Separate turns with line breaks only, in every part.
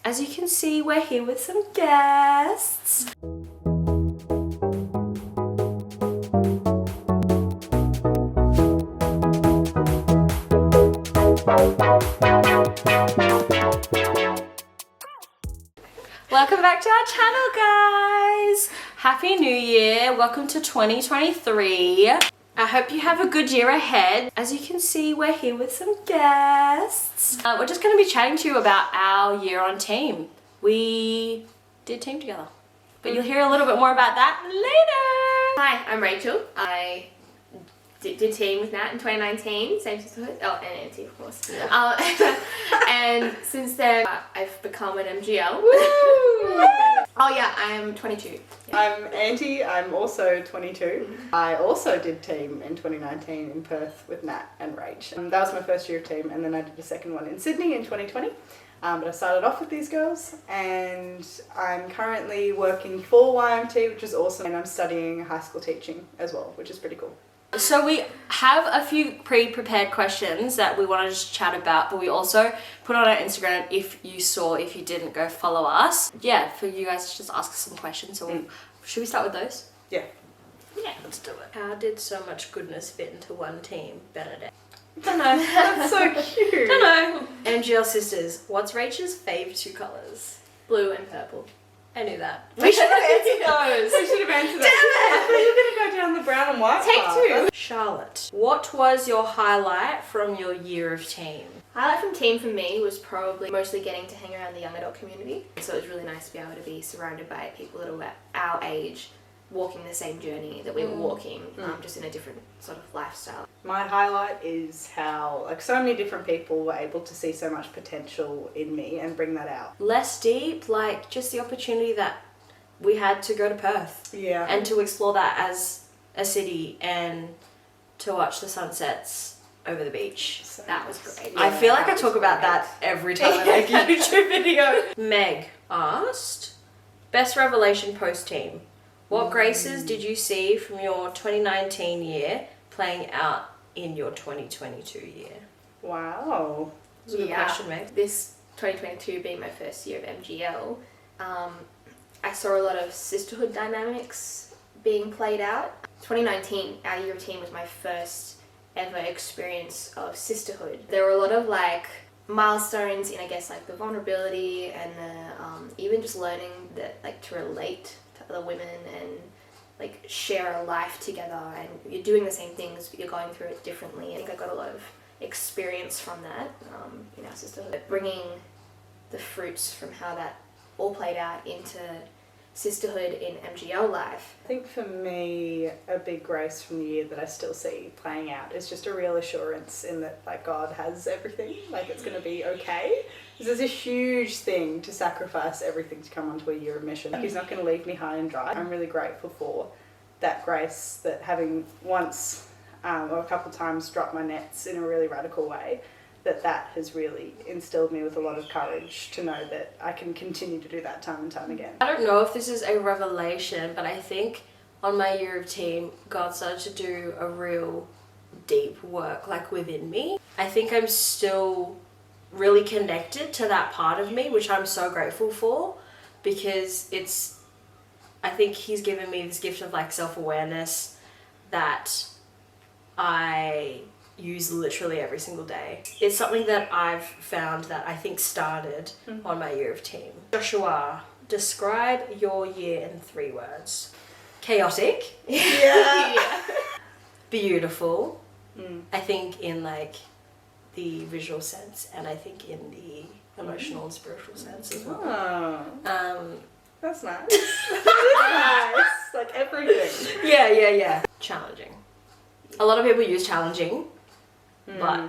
As you can see, we're here with some guests. Welcome back to our channel, guys. Happy New Year. Welcome to 2023. I hope you have a good year ahead. As you can see, we're here with some guests. We're just going to be chatting to you about our year on team. We did team together, but you'll hear a little bit more about that later.
Hi, I'm Rachel. I did team with Nat in 2019, same sisterhood. Oh, and Auntie, of course. Yeah. And since then, I've become an MGL. Oh yeah, I'm 22. Yeah.
I'm Auntie, I'm also 22. I also did team in 2019 in Perth with Nat and Rach. That was my first year of team, and then I did the second one in Sydney in 2020. But I started off with these girls, and I'm currently working for YMT, which is awesome, and I'm studying high school teaching as well, which is pretty cool.
So we have a few pre-prepared questions that we want to just chat about, but we also put on our Instagram, if you didn't go follow us. Yeah, for you guys to just ask us some questions. So should we start with those?
Yeah.
Yeah, let's do it. How did so much goodness fit into one team, Bernadette?
Don't know. That's so cute.
Don't know. MGL sisters, what's Rachel's fave two colours?
Blue and purple.
I knew that. We should have answered those.
We should have answered that. Damn it! I thought you were going to go down the brown and white
Take 2.
Charlotte, what was your highlight from your year of team?
Highlight from team for me was probably mostly getting to hang around the young adult community. So it was really nice to be able to be surrounded by people that were our age, walking the same journey that we were walking, just in a different sort of lifestyle.
My highlight is how so many different people were able to see so much potential in me and bring that out.
Less deep, just the opportunity that we had to go to Perth.
Yeah.
And to explore that as a city and to watch the sunsets over the beach.
So
that was great.
I feel like I talk about that every time I make a YouTube video. Meg asked, best revelation post-team. What graces did you see from your 2019 year playing out in your 2022 year?
Wow.
That's a good question, Meg.
This 2022 being my first year of MGL, I saw a lot of sisterhood dynamics being played out. 2019, our year of team, was my first ever experience of sisterhood. There were a lot of milestones in, I guess, the vulnerability and the, even just learning that to relate to other women and share a life together, and you're doing the same things but you're going through it differently. I think I got a lot of experience from that in our sisterhood, bringing the fruits from how that all played out into sisterhood in MGL life.
I think for me, a big grace from the year that I still see playing out is just a real assurance in that God has everything, it's going to be okay. This is a huge thing to sacrifice everything to come onto a year of mission. He's not going to leave me high and dry. I'm really grateful for that grace, that having once or a couple times dropped my nets in a really radical way, that has really instilled me with a lot of courage to know that I can continue to do that time and time again.
I don't know if this is a revelation, but I think on my year of team, God started to do a real deep work within me. I think I'm still really connected to that part of me, which I'm so grateful for, because I think He's given me this gift of self-awareness that I use literally every single day. It's something that I've found that I think started on my year of team. Joshua, describe your year in 3 words. Chaotic.
Yeah.
Beautiful. I think in the visual sense, and I think in the emotional and spiritual sense as well.
Oh. That's nice. That is nice. Everything.
Yeah. Challenging. A lot of people use challenging, but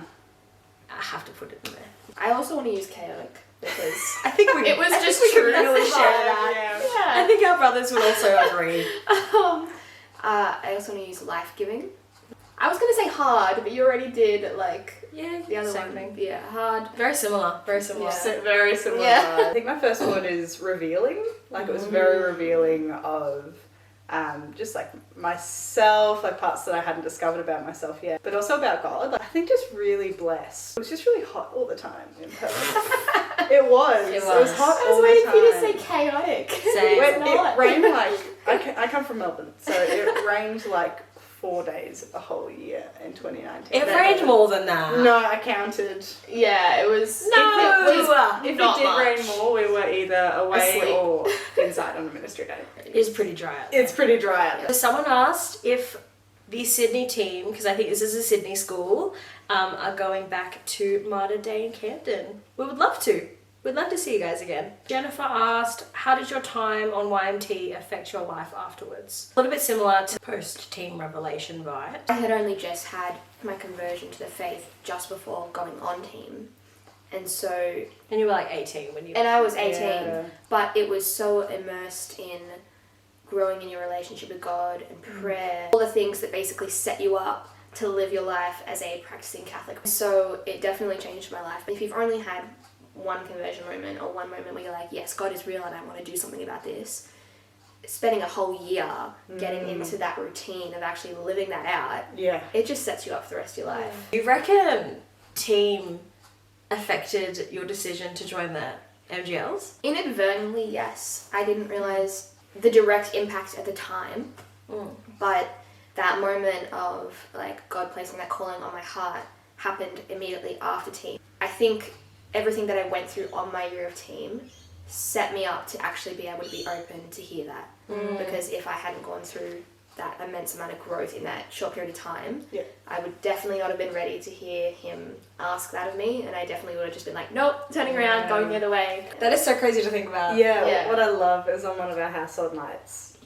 I have to put it in there.
I also want to use chaotic because
I think
it was just
we could
true.
really share that.
Yeah.
I think our brothers would also agree.
I also want to use life-giving. I was going to say hard, but you already did the other
same
one.
thing.
Yeah, hard.
Very similar.
Yeah.
Very similar.
Yeah.
I think my first word is revealing. It was very revealing of just like myself, like parts that I hadn't discovered about myself yet, but also about God. Like, I think just really blessed. It was just really hot all the time in Perth. It was. It was hot all the time.
I was waiting for you to say chaotic.
Same.
It rained like, I come from Melbourne, so it rained like 4 days the whole year in 2019.
It rained more than that.
No, I counted.
Yeah, it was.
If it
not
did
much.
rain more, we were either away
Asleep.
or inside on a ministry day.
It's pretty dry out there.
It's pretty dry out there.
Someone asked if the Sydney team, because I think this is a Sydney school, are going back to Mater Day in Camden. We would love to. We'd love to see you guys again. Jennifer asked, how did your time on YMT affect your life afterwards? A little bit similar to post-team revelation vibe.
I had only just had my conversion to the faith just before going on team. And so...
And you were like 18 when you...
And I was 18,
Yeah.
but it was so immersed in growing in your relationship with God and prayer. All the things that basically set you up to live your life as a practicing Catholic. So it definitely changed my life. If you've only had one conversion moment or one moment where you're like, yes, God is real and I want to do something about this, spending a whole year getting into that routine of actually living that out,
Yeah.
it just sets you up for the rest of your life.
You reckon team affected your decision to join the MGLs?
Inadvertently, yes. I didn't realise the direct impact at the time, but that moment of like God placing that calling on my heart happened immediately after team. I think everything that I went through on my year of team set me up to actually be able to be open to hear that. Because if I hadn't gone through that immense amount of growth in that short period of time,
Yeah.
I would definitely not have been ready to hear him ask that of me, and I definitely would have just been like, nope, turning around, going the other way.
That is so crazy to think about.
Yeah, what I love is on one of our household nights,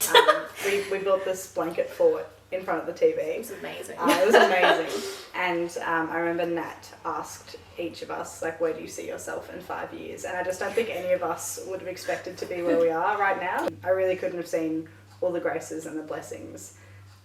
we built this blanket fort in front of the TV.
It was amazing.
It was amazing. And I remember Nat asked each of us, like, where do you see yourself in 5 years? And I just don't think any of us would have expected to be where we are right now. I really couldn't have seen all the graces and the blessings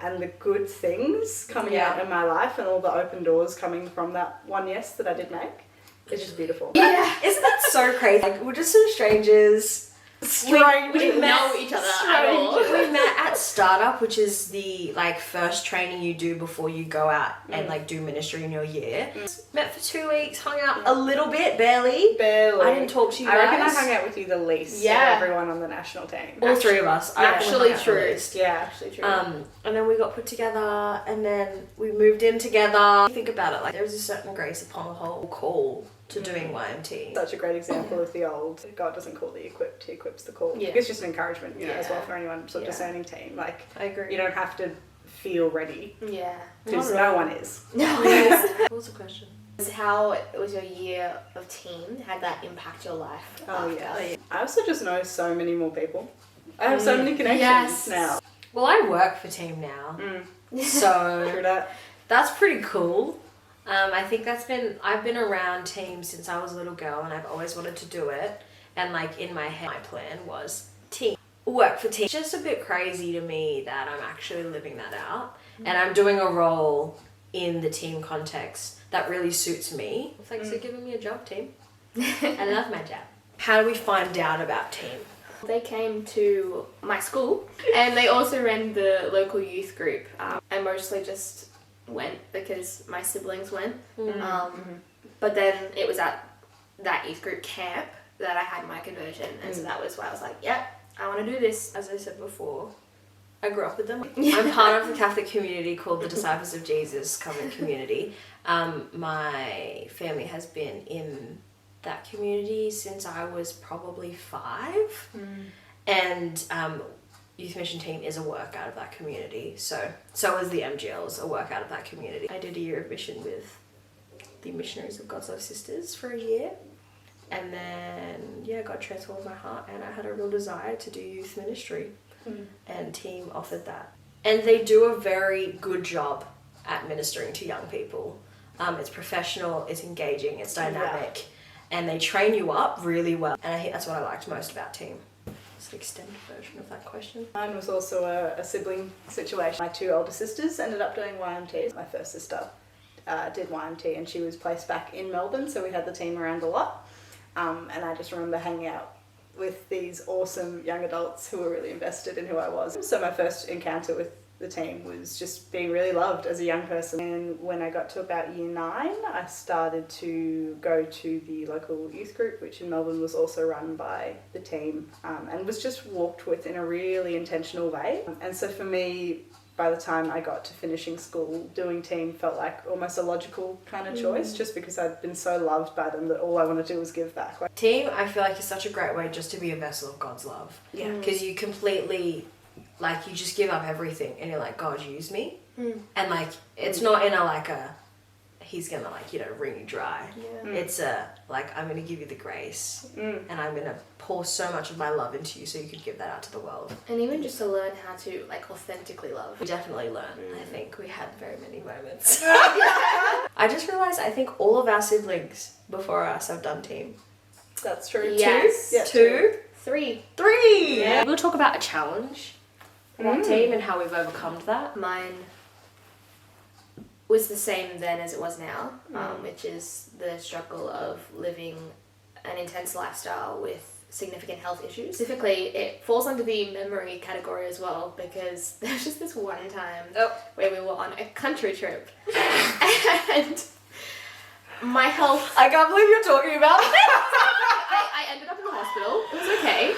and the good things coming out in my life and all the open doors coming from that one yes that I did make. It's just beautiful.
Yeah, isn't that so crazy? Like, we're just some strangers.
We know each other at all.
We met at Startup, which is the like first training you do before you go out and like do ministry in your year. Met for 2 weeks, hung out a little bit, barely.
Barely.
I didn't talk to you
I reckon I
guys.
hung out with you the least
Yeah.
of everyone on the national team.
All three of us. I
Actually
hung out the
true.
least.
Yeah.
Actually true.
And then we got put together, and then we moved in together. Think about it, like there's a certain grace upon the whole call to doing YMT.
Such a great example of the old God doesn't call the equipped, he equips the called.
Yeah.
It's just an encouragement, you know, as well
Yeah.
for anyone sort of
Yeah.
discerning team. Like,
I agree.
you don't have to feel ready
yeah.
because
Not at
no
all.
one is.
What was the question?
How was your year of team? Had that impact your life?
Oh,
after?
yeah. I also just know so many more people. I have so many connections
Yes.
now.
Well, I work for team now,
True
so
that.
that's pretty cool. I think I've been around team since I was a little girl, and I've always wanted to do it. And like in my head, my plan was team, work for team. It's just a bit crazy to me that I'm actually living that out, and I'm doing a role in the team context that really suits me. Thanks for giving me a job, team. I love my job. How do we find out about team?
They came to my school, and they also ran the local youth group. I mostly just went because my siblings went. But then it was at that youth group camp that I had my conversion, and so that was why I was like, yep, I want to do this.
As I said before, I grew up with them. I'm part of a Catholic community called the Disciples of Jesus Covenant Community. My family has been in that community since I was probably 5. And Youth Mission Team is a work out of that community. So is the MGLs, a work out of that community. I did a year of mission with the Missionaries of God's Love Sisters for a year. And then, God transformed my heart, and I had a real desire to do youth ministry. And team offered that. And they do a very good job at ministering to young people. It's professional, it's engaging, it's dynamic, and they train you up really well. And I think that's what I liked most about team. It's an extended version of that question.
Mine was also a sibling situation. My 2 older sisters ended up doing YMT. My first sister did YMT, and she was placed back in Melbourne, so we had the team around a lot. And I just remember hanging out with these awesome young adults who were really invested in who I was. So my first encounter with the team was just being really loved as a young person. And when I got to about year 9, I started to go to the local youth group, which in Melbourne was also run by the team, and was just walked with in a really intentional way. And so for me, by the time I got to finishing school, doing team felt like almost a logical kind of choice, just because I'd been so loved by them that all I wanted to do was give back.
Team, I feel like, is such a great way just to be a vessel of God's love.
Yeah.
Because you completely, like, you just give up everything and you're like, God, use me. And, like, it's not in a, like, a, he's gonna, like, you know, wring you dry.
Yeah.
It's a, like, I'm gonna give you the grace and I'm gonna pour so much of my love into you so you could give that out to the world.
And even just to learn how to, like, authentically love.
We definitely learned. I think we had very many moments. I just realised I think all of our siblings before us have done team.
That's true.
Yes.
2? Yeah,
2?
3.
3!
Yeah.
We'll talk about a challenge in our team and how we've overcome that.
Mine was the same then as it was now, which is the struggle of living an intense lifestyle with significant health issues. Specifically, it falls under the memory category as well, because there was just this one time where we were on a country trip and my health...
I can't believe you're talking about it.
I ended up in the hospital. It was okay.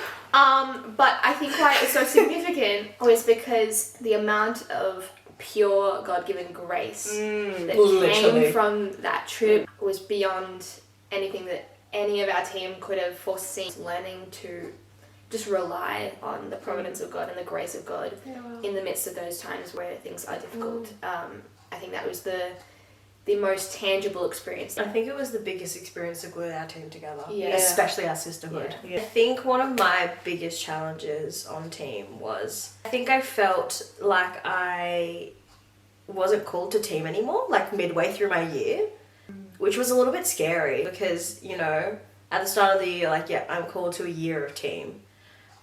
But I think why it was so significant was because the amount of pure God-given grace that
Literally.
came from that trip was beyond anything that any of our team could have foreseen. Learning to just rely on the providence of God and the grace of God in the midst of those times where things are difficult. I think that was the most tangible experience.
I think it was the biggest experience to glue our team together,
Yeah.
especially our sisterhood.
Yeah.
I think one of my biggest challenges on team was, I think I felt like I wasn't called to team anymore, like midway through my year, which was a little bit scary because, you know, at the start of the year, like, yeah, I'm called to a year of team.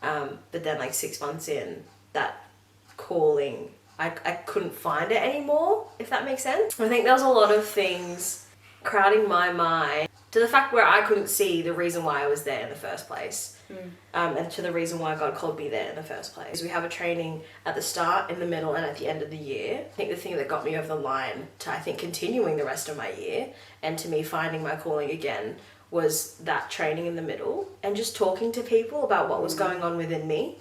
But then, like, 6 months in, that calling, I couldn't find it anymore, if that makes sense. I think there was a lot of things crowding my mind to the fact where I couldn't see the reason why I was there in the first place. And to the reason why God called me there in the first place. We have a training at the start, in the middle, and at the end of the year. I think the thing that got me over the line to, I think, continuing the rest of my year and to me finding my calling again was that training in the middle and just talking to people about what was going on within me.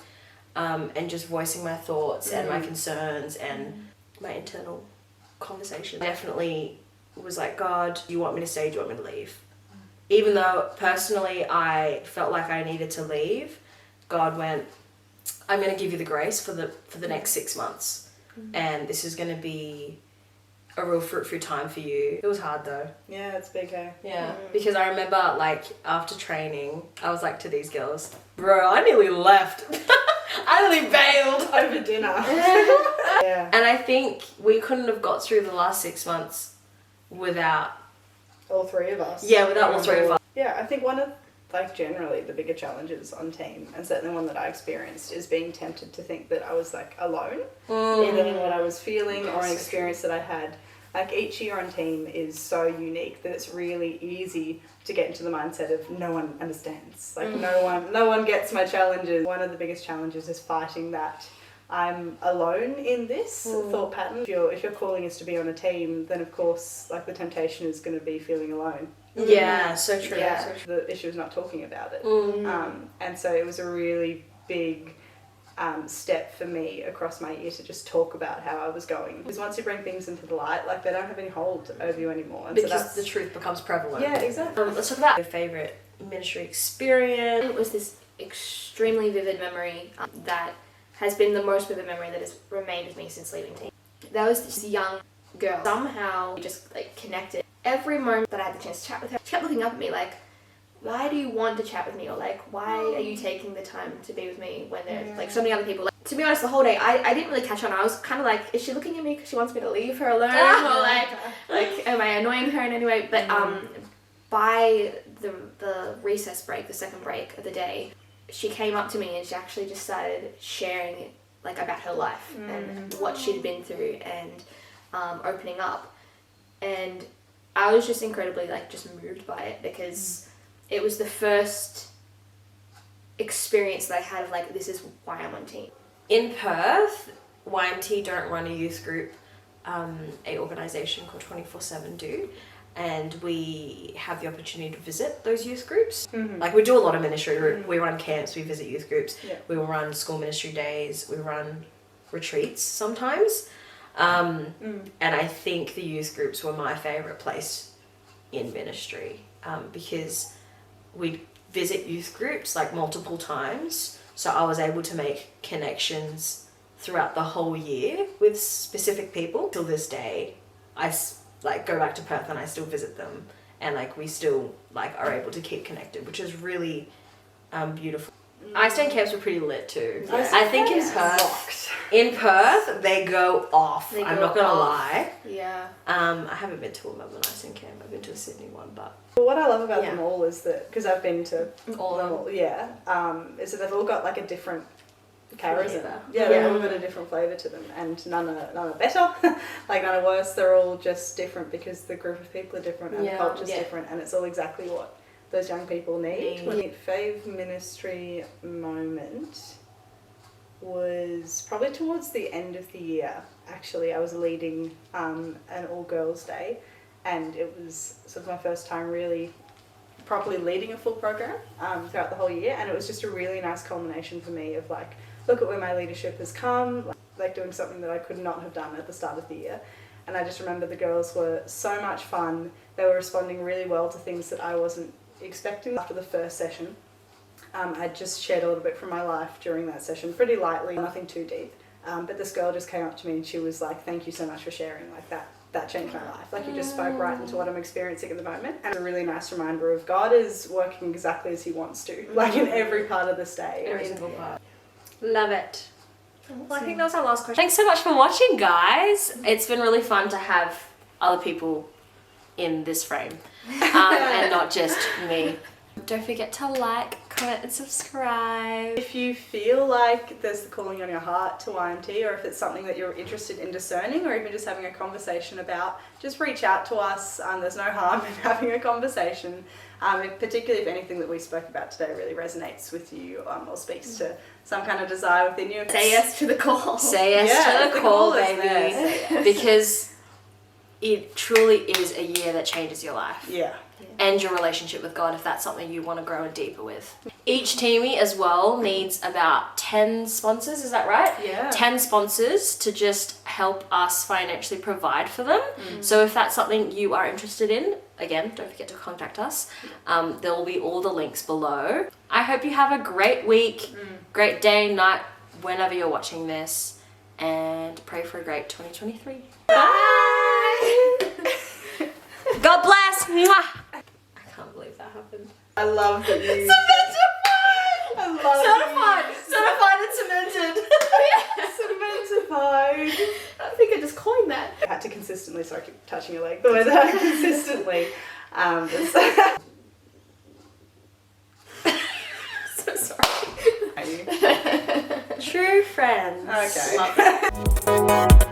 And just voicing my thoughts and my concerns and my internal conversation. Definitely was like, God, do you want me to stay? Do you want me to leave? Even though personally I felt like I needed to leave, God went, I'm going to give you the grace for the next 6 months. And this is going to be a real fruitful time for you. It was hard though.
Yeah, it's big, eh?
Yeah, because I remember, like, after training, I was like to these girls, bro, I nearly left. I nearly bailed.
Over dinner. Yeah.
And I think we couldn't have got through the last 6 months without...
All 3 of us.
Yeah, without all 3 of us.
Yeah, I think one of, like, generally the bigger challenges on team, and certainly one that I experienced, is being tempted to think that I was, like, alone, either in what I was feeling or an experience that I had. Like, each year on team is so unique that it's really easy to get into the mindset of no one understands. Like, no one gets my challenges. One of the biggest challenges is fighting that I'm alone in this thought pattern. If your calling is to be on a team, then of course, like, the temptation is going to be feeling alone.
Yeah, so true.
Yeah,
So true.
the issue is not talking about it. And so it was a really big step for me across my year to just talk about how I was going. Because once you bring things into the light, like, they don't have any hold over you anymore. And
Because the truth becomes prevalent.
Yeah, exactly.
Let's talk about your favourite ministry experience.
It was this extremely vivid memory that has been the most vivid memory that has remained with me since leaving team. There was this young girl. Somehow we just, like, connected. Every moment that I had the chance to chat with her, she kept looking up at me like, why do you want to chat with me? Or, like, why are you taking the time to be with me when there's, like, so many other people? Like, to be honest, the whole day, I didn't really catch on. I was kind of like, is she looking at me because she wants me to leave her alone? Or, like, am I annoying her in any way? But by the recess break, the second break of the day, she came up to me and she actually just started sharing, like, about her life and what she'd been through and opening up. And I was just incredibly, like, just moved by it because it was the first experience that I had of like, this is why I'm on team.
In Perth, YMT don't run a youth group, a organisation called 24/7 do, and we have the opportunity to visit those youth groups. Like we do a lot of ministry. We run camps, we visit youth groups, we will run school ministry days, we run retreats sometimes. And I think the youth groups were my favourite place in ministry, because we visit youth groups like multiple times, so I was able to make connections throughout the whole year with specific people. Till this day, I like go back to Perth and I still visit them, and like we still like are able to keep connected, which is really beautiful. Iceland camps were pretty lit too. I think in Perth they go off. I'm not gonna lie.
Yeah.
I haven't been to a Melbourne Iceland camp. I've been to a Sydney one, but
what I love about them all is that, because I've been to
all
them all, is that they've all got like a different charisma.
Flavour.
They've all got a different flavour to them, and none are better, like none are worse. They're all just different because the group of people are different and the culture's different, and it's all exactly what those young people need. My fave ministry moment was probably towards the end of the year. Actually, I was leading an all-girls day, and it was sort of my first time really properly leading a full program throughout the whole year, and it was just a really nice culmination for me of like, look at where my leadership has come, like doing something that I could not have done at the start of the year. And I just remember the girls were so much fun. They were responding really well to things that I wasn't expecting. After the first session, I just shared a little bit from my life during that session, pretty lightly, nothing too deep. But this girl just came up to me and she was like, thank you so much for sharing, like that changed my life. Like you just spoke right into what I'm experiencing at the moment. And a really nice reminder of God is working exactly as he wants to, like in every part of this day.
every single part. Love it. Well, I think that was our last question. Thanks so much for watching, guys. It's been really fun to have other people in this frame, and not just me. Don't forget to like, comment and subscribe.
If you feel like there's the calling on your heart to YMT, or if it's something that you're interested in discerning, or even just having a conversation about, just reach out to us. There's no harm in having a conversation, particularly if anything that we spoke about today really resonates with you, or speaks to some kind of desire within you.
Say yes to the call.
Say yes to the call, baby. Because it truly is a year that changes your life. And your relationship with God, if that's something you want to grow deeper with. Each teamie as well needs about 10 sponsors, is that right? 10 sponsors to just help us financially provide for them. So if that's something you are interested in, again, don't forget to contact us. There will be all the links below. I hope you have a great week, great day, night, whenever you're watching this, and pray for a great 2023.
Bye!
God bless! Mwah! I can't believe that happened.
I love that you... I love
Certified and cemented.
Cementified.
I think I just coined that.
I had to consistently, sorry, I keep touching your leg, the way that I consistently...
So sorry.
True friends.
Okay.
Love it.